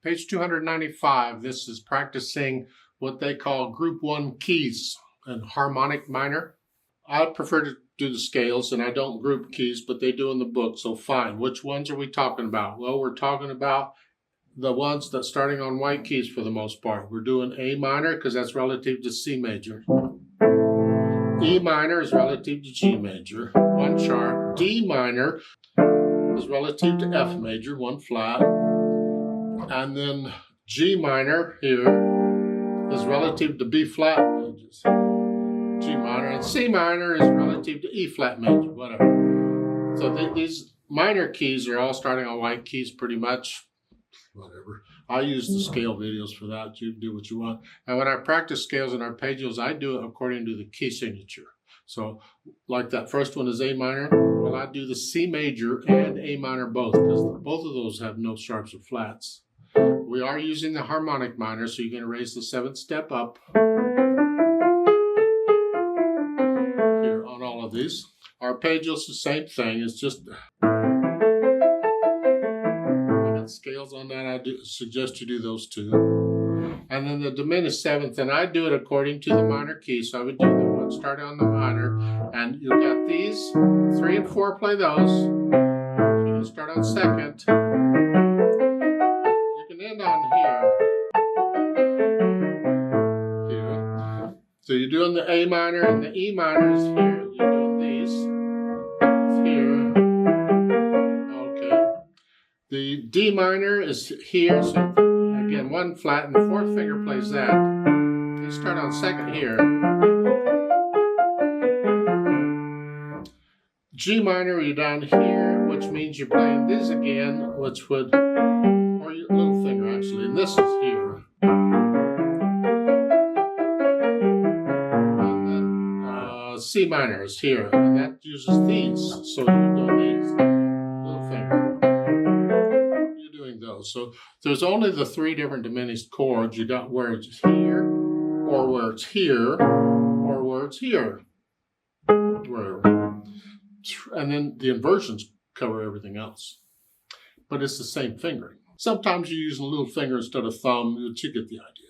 Page 295, this is practicing what they call group 1 keys and harmonic minor. I prefer to do the scales, and I don't group keys, but they do in the book, so fine. Which ones are we talking about? Well, we're talking about the ones that starting on white keys for the most part. We're doing A minor because that's relative to C major. E minor is relative to G major, 1 sharp. D minor is relative to F major, 1 flat. And then G minor here is relative to B flat majors. G minor, and C minor is relative to E flat major, whatever. So these minor keys are all starting on white keys pretty much, whatever. I use the scale videos for that. You do what you want. And when I practice scales and arpeggios, I do it according to the key signature. So like that first one is A minor. Well, I do the C major and A minor both because both of those have no sharps or flats. We are using the harmonic minor, so you're going to raise the 7th step up here on all of these. Arpeggios, the same thing. It's just I got scales on that. I suggest you do those two. And then the diminished 7th, and I do it according to the minor key. So I would do the one starting on the minor, and you got these 3 and 4. Play those. So you start on 2nd. End on here. So you're doing the A minor and the E minor is here. You're doing these. It's here. Okay. The D minor is here. So again, 1 flat, and the 4th finger plays that. You start on 2nd here. G minor, you're down here, which means you're playing these again, which would, or your little finger actually, and this is here. And then C minor is here, and that uses these. So you're doing these, little finger. You're doing those. So there's only the 3 different diminished chords. You got where it's here, or where it's here, or where it's here. And then the inversions cover everything else. But it's the same fingering. Sometimes you're using a little finger instead of thumb, but you get the idea.